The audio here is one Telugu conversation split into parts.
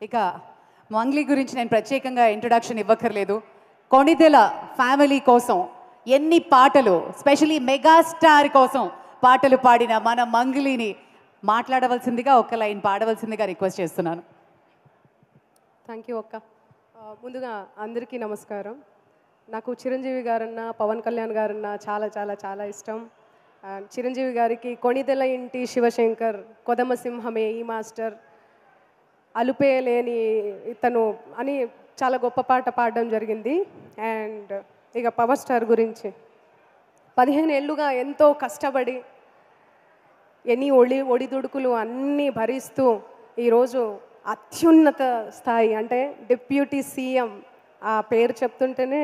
ఇక మంగ్లీ గురించి నేను ప్రత్యేకంగా ఇంట్రొడక్షన్ ఇవ్వక్కర్లేదు. కొణిదెల ఫ్యామిలీ కోసం ఎన్ని పాటలు, స్పెషలీ మెగాస్టార్ కోసం పాటలు పాడిన మన మంగ్లీని మాట్లాడవలసిందిగా ఒక లైన్ పాడవలసిందిగా రిక్వెస్ట్ చేస్తున్నాను. థ్యాంక్ యూ అక్క. ముందుగా అందరికీ నమస్కారం. నాకు చిరంజీవి గారన్నా పవన్ కళ్యాణ్ గారన్నా చాలా చాలా చాలా ఇష్టం. చిరంజీవి గారికి కొణిదెల ఇంటి శివశంకర్, కొదమ సింహమే ఈ మాస్టర్, అలుపే లేని ఇతను అని చాలా గొప్ప పాట పాడడం జరిగింది. అండ్ ఇక పవర్ స్టార్ గురించి 15 ఏళ్ళుగా ఎంతో కష్టపడి ఎన్ని ఒడిదుడుకులు అన్నీ భరిస్తూ ఈరోజు అత్యున్నత స్థాయి అంటే డిప్యూటీ సీఎం, ఆ పేరు చెప్తుంటేనే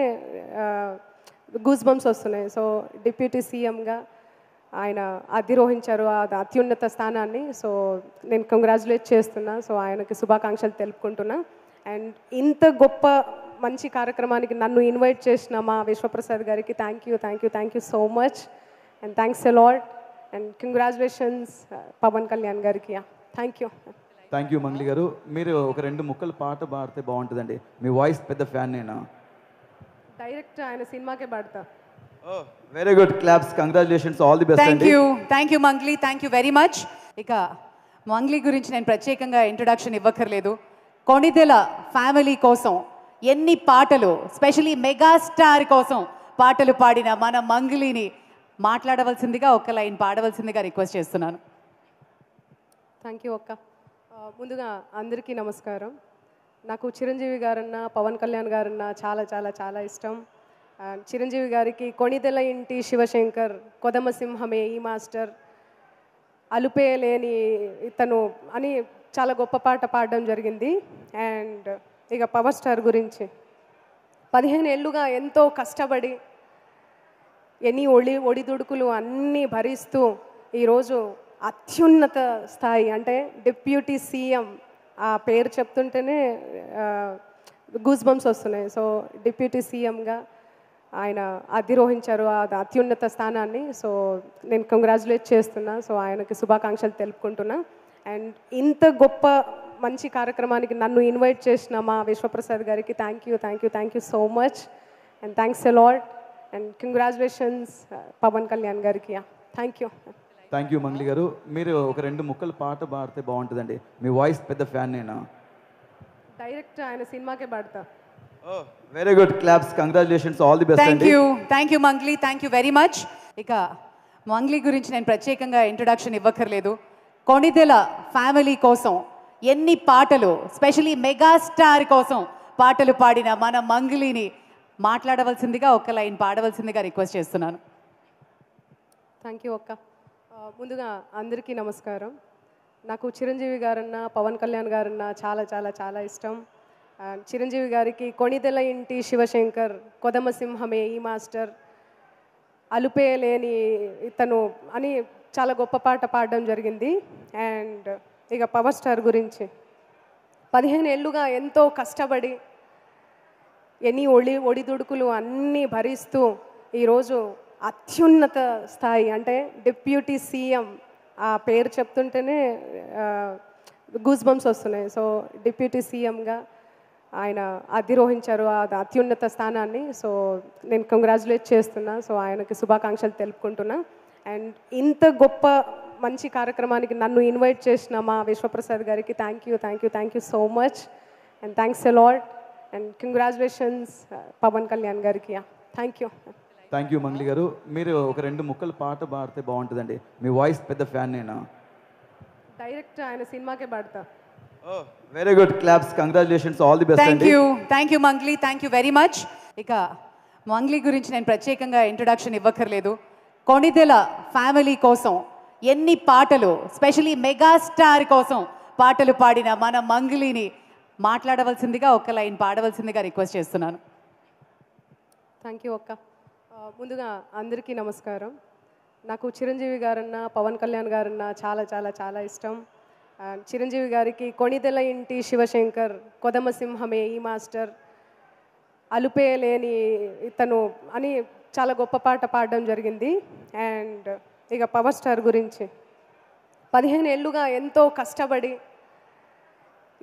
గూస్ బంప్స్ వస్తున్నాయి. సో డిప్యూటీ సీఎంగా ఆయన అధిరోహించారు ఆ అత్యున్నత స్థానాన్ని. సో నేను కంగ్రాచులేట్ చేస్తున్నా. సో ఆయనకి శుభాకాంక్షలు తెలుపుకుంటున్నా. అండ్ ఇంత గొప్ప మంచి కార్యక్రమానికి నన్ను ఇన్వైట్ చేసిన మా విశ్వప్రసాద్ గారికి thank you so much and thanks a lot and congratulations Pawan Kalyan గారికి. థ్యాంక్ యూ మంగ్లీ గారు. మీరు ఒక 2 ముక్కలు పాట పాడితే బాగుంటుందండి. మీ వాయిస్ పెద్ద ఫ్యాన్ నేను. డైరెక్ట్ ఆయన సినిమాకే పాడతా. Very good, claps, congratulations, all the best. Thank you Mangli, thank you very much. ఇక మంగ్లీ గురించి నేను ప్రత్యేకంగా ఇంట్రొడక్షన్ ఇవ్వక్కర్లేదు. కొణిదెల ఫ్యామిలీ కోసం ఎన్ని పాటలు, స్పెషలీ మెగాస్టార్ కోసం పాటలు పాడిన మన మంగ్లీని మాట్లాడవలసిందిగా ఒక లైన్ పాడవలసిందిగా రిక్వెస్ట్ చేస్తున్నాను. థ్యాంక్ యూ అక్క. ముందుగా అందరికీ నమస్కారం. నాకు చిరంజీవి గారన్నా పవన్ కళ్యాణ్ గారన్నా చాలా చాలా చాలా ఇష్టం. చిరంజీవి గారికి కొణిదెల ఇంటి శివశంకర్, కొదమ సింహమే ఈ మాస్టర్, అలుపే లేని ఇతను అని చాలా గొప్ప పాట పాడడం జరిగింది. అండ్ ఇక పవర్ స్టార్ గురించి 15 ఏళ్ళుగా ఎంతో కష్టపడి ఎన్ని ఒడిదుడుకులు అన్నీ భరిస్తూ ఈరోజు అత్యున్నత స్థాయి అంటే డిప్యూటీ సీఎం, ఆ పేరు చెప్తుంటేనే గూస్ బంప్స్ వస్తున్నాయి. సో డిప్యూటీ సీఎంగా ఆయన అధిరోహించారు ఆ అత్యున్నత స్థానాన్ని. సో నేను కంగ్రాచులేట్ చేస్తున్నా. సో ఆయనకి శుభాకాంక్షలు తెలుపుకుంటున్నా. అండ్ ఇంత గొప్ప మంచి కార్యక్రమానికి నన్ను ఇన్వైట్ చేసిన మా విశ్వప్రసాద్ గారికి thank you so much and thanks a lot and congratulations Pawan Kalyan గారికి. థ్యాంక్ యూ మంగ్లీ గారు. మీరు ఒక 2 ముక్కలు పాట పాడితే బాగుంటుందండి. మీ వాయిస్ పెద్ద ఫ్యాన్ నేను. డైరెక్ట్ ఆయన సినిమాకే పాడతా. Very good, claps, congratulations, all the best. Thank you Mangli, thank you very much. ఇక మంగ్లీ గురించి నేను ప్రత్యేకంగా ఇంట్రొడక్షన్ ఇవ్వక్కర్లేదు. కొణిదెల ఫ్యామిలీ కోసం ఎన్ని పాటలు, స్పెషలీ మెగాస్టార్ కోసం పాటలు పాడిన మన మంగ్లీని మాట్లాడవలసిందిగా ఒక లైన్ పాడవలసిందిగా రిక్వెస్ట్ చేస్తున్నాను. థ్యాంక్ యూ అక్క. ముందుగా అందరికీ నమస్కారం. నాకు చిరంజీవి గారన్నా పవన్ కళ్యాణ్ గారన్నా చాలా చాలా చాలా ఇష్టం. చిరంజీవి గారికి కొణిదెల ఇంటి శివశంకర్, కొదమ సింహమే ఈ మాస్టర్, అలుపే లేని ఇతను అని చాలా గొప్ప పాట పాడడం జరిగింది. అండ్ ఇక పవర్ స్టార్ గురించి 15 ఏళ్ళుగా ఎంతో కష్టపడి ఎన్ని ఒడిదుడుకులు అన్నీ భరిస్తూ ఈరోజు అత్యున్నత స్థాయి అంటే డిప్యూటీ సీఎం, ఆ పేరు చెప్తుంటేనే గూస్ బంప్స్ వస్తున్నాయి. సో డిప్యూటీ సీఎంగా ఆయన అధిరోహించారు ఆ అత్యున్నత స్థానాన్ని. సో నేను కంగ్రాచులేట్ చేస్తున్నా. సో ఆయనకి శుభాకాంక్షలు తెలుపుకుంటున్నా. అండ్ ఇంత గొప్ప మంచి కార్యక్రమానికి నన్ను ఇన్వైట్ చేసిన మా విశ్వప్రసాద్ గారికి thank you so much and thanks a lot and congratulations Pawan Kalyan గారికి. థ్యాంక్ యూ మంగ్లీ గారు. మీరు ఒక 2 ముక్కలు పాట పాడితే బాగుంటుందండి. మీ వాయిస్ పెద్ద ఫ్యాన్ నేను. డైరెక్ట్ ఆయన సినిమాకే పాడతా. Very good, claps, congratulations, all the best. Thank you Mangli, thank you very much. ఇక మంగ్లీ గురించి నేను ప్రత్యేకంగా ఇంట్రొడక్షన్ ఇవ్వక్కర్లేదు. కొణిదెల ఫ్యామిలీ కోసం ఎన్ని పాటలు, స్పెషలీ మెగాస్టార్ కోసం పాటలు పాడిన మన మంగ్లీని మాట్లాడవలసిందిగా ఒక లైన్ పాడవలసిందిగా రిక్వెస్ట్ చేస్తున్నాను. థ్యాంక్ యూ అక్క. ముందుగా అందరికీ నమస్కారం. నాకు చిరంజీవి గారన్నా పవన్ కళ్యాణ్ గారన్నా చాలా చాలా చాలా ఇష్టం. చిరంజీవి గారికి కొణిదెల ఇంటి శివశంకర్, కొదమ సింహమే ఈ మాస్టర్, అలుపే లేని ఇతను అని చాలా గొప్ప పాట పాడడం జరిగింది. అండ్ ఇక పవర్ స్టార్ గురించి 15 ఏళ్ళుగా ఎంతో కష్టపడి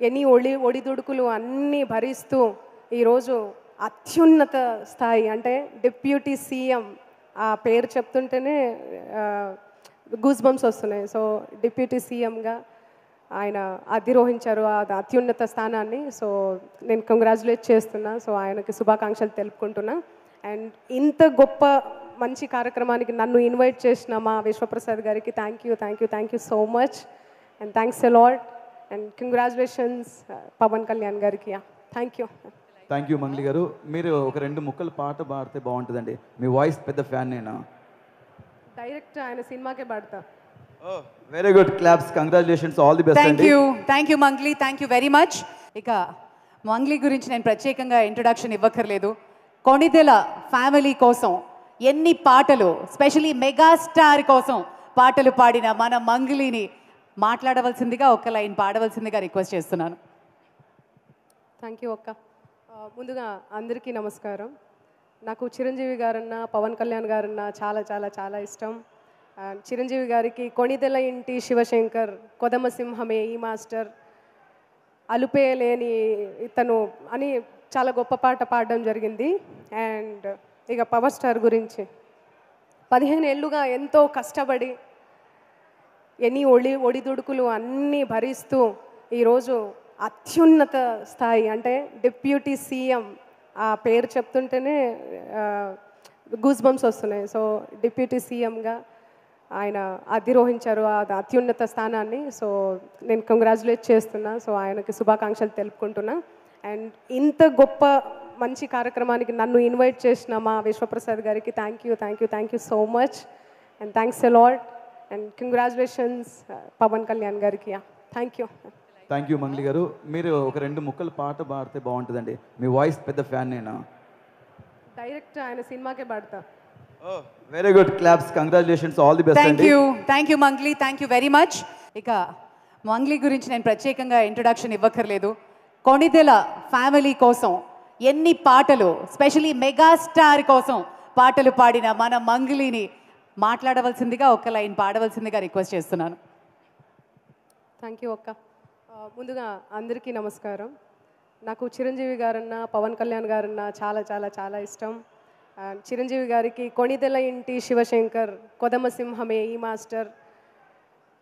ఎన్ని ఒడిదుడుకులు అన్నీ భరిస్తూ ఈరోజు అత్యున్నత స్థాయి అంటే డిప్యూటీ సీఎం ఆ పేరు చెప్తుంటేనే గూస్ బంప్స్ వస్తున్నాయి. సో డిప్యూటీ సీఎంగా ఆయన అధిరోహించారు ఆ అత్యున్నత స్థానాన్ని. సో నేను కంగ్రాచులేట్ చేస్తున్నా. సో ఆయనకి శుభాకాంక్షలు తెలుపుకుంటున్నా. అండ్ ఇంత గొప్ప మంచి కార్యక్రమానికి నన్ను ఇన్వైట్ చేసిన మా విశ్వప్రసాద్ గారికి thank you so much and thanks a lot and congratulations Pawan Kalyan గారికి. థ్యాంక్ యూ మంగ్లీ గారు. మీరు ఒక రెండు ముక్కలు పాట పాడితే బాగుంటుందండి. మీ వాయిస్ పెద్ద ఫ్యాన్ నేను. డైరెక్ట్ ఆయన సినిమాకే పాడతా. Very good, claps, congratulations, all the best అండి. Thank you Mangli, thank you very much. ఇక మంగ్లీ గురించి నేను ప్రత్యేకంగా ఇంట్రొడక్షన్ ఇవ్వక్కర్లేదు. కొణిదెల ఫ్యామిలీ కోసం ఎన్ని పాటలు, స్పెషలీ మెగాస్టార్ కోసం పాటలు పాడిన మన మంగ్లీని మాట్లాడవలసిందిగా ఒక్క లైన్ పాడవలసిందిగా రిక్వెస్ట్ చేస్తున్నాను. థ్యాంక్ యూ అక్క. ముందుగా అందరికీ నమస్కారం. నాకు చిరంజీవి గారన్నా పవన్ కళ్యాణ్ గారన్నా చాలా చాలా చాలా ఇష్టం. చిరంజీవి గారికి కొణిదెల ఇంటి శివశంకర్, కొదమ సింహమే ఈ మాస్టర్, అలుపే లేని ఇతను అని చాలా గొప్ప పాట పాడడం జరిగింది. అండ్ ఇక పవర్ స్టార్ గురించి 15 ఏళ్ళుగా ఎంతో కష్టపడి ఎన్ని ఒడిదుడుకులు అన్నీ భరిస్తూ ఈరోజు అత్యున్నత స్థాయి అంటే డిప్యూటీ సీఎం ఆ పేరు చెప్తుంటేనే గూస్ బంప్స్ వస్తున్నాయి. సో డిప్యూటీ సీఎంగా ఆయన అధిరోహించారు ఆ అత్యున్నత స్థానాన్ని. సో నేను కంగ్రాచులేట్ చేస్తున్నా. సో ఆయనకి శుభాకాంక్షలు తెలుపుకుంటున్నా. అండ్ ఇంత గొప్ప మంచి కార్యక్రమానికి నన్ను ఇన్వైట్ చేసిన మా విశ్వప్రసాద్ గారికి thank you so much and thanks a lot and congratulations Pawan Kalyan గారికి. థ్యాంక్ యూ మంగ్లీ గారు. మీరు ఒక రెండు ముక్కలు పాట పాడితే బాగుంటుందండి. మీ వాయిస్ పెద్ద ఫ్యాన్ నేను. డైరెక్ట్ ఆయన సినిమాకే పాడతా. Very good, claps, congratulations, all the best అండి. Thank you Mangli, thank you very much. ఇక మంగ్లీ గురించి నేను ప్రత్యేకంగా ఇంట్రొడక్షన్ ఇవ్వక్కర్లేదు. కొణిదెల ఫ్యామిలీ కోసం ఎన్ని పాటలు, స్పెషలీ మెగాస్టార్ కోసం పాటలు పాడిన మన మంగ్లీని మాట్లాడవలసిందిగా ఒక్క లైన్ పాడవలసిందిగా రిక్వెస్ట్ చేస్తున్నాను. థ్యాంక్ యూ అక్క. ముందుగా అందరికీ నమస్కారం. నాకు చిరంజీవి గారన్నా పవన్ కళ్యాణ్ గారన్నా చాలా చాలా చాలా ఇష్టం. చిరంజీవి గారికి కొణిదెల ఇంటి శివశంకర్, కొదమ సింహమే ఈ మాస్టర్,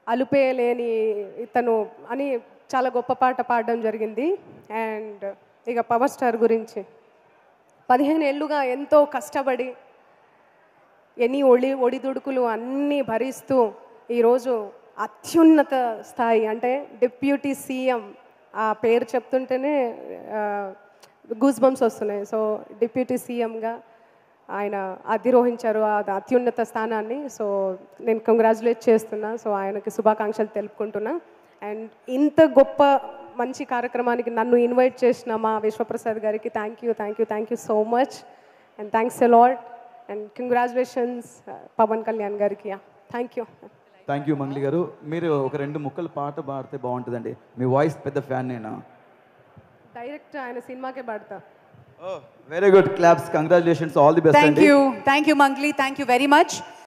అలుపే లేని ఇతను అని చాలా గొప్ప పాట పాడడం జరిగింది. అండ్ ఇక పవర్ స్టార్ గురించి 15 ఏళ్ళుగా ఎంతో కష్టపడి ఎన్ని ఒడిదుడుకులు అన్నీ భరిస్తూ ఈరోజు అత్యున్నత స్థాయి అంటే డిప్యూటీ సీఎం ఆ పేరు చెప్తుంటేనే గూస్ బంప్స్ వస్తున్నాయి. సో డిప్యూటీ సీఎంగా ఆయన అధిరోహించారు ఆ అత్యున్నత స్థానాన్ని. సో నేను కంగ్రాచులేట్ చేస్తున్నా. సో ఆయనకి శుభాకాంక్షలు తెలుపుకుంటున్నా. అండ్ ఇంత గొప్ప మంచి కార్యక్రమానికి నన్ను ఇన్వైట్ చేసిన మా విశ్వప్రసాద్ గారికి thank you so much and thanks a lot and congratulations Pawan Kalyan గారికి. థ్యాంక్ యూ మంగ్లీ గారు. మీరు ఒక రెండు ముక్కలు పాట పాడితే బాగుంటుందండి. మీ వాయిస్ పెద్ద ఫ్యాన్ నేను. డైరెక్ట్ ఆయన సినిమాకే పాడతా. Very good, claps, congratulations, all the best అండి. Thank you Mangli, thank you very much.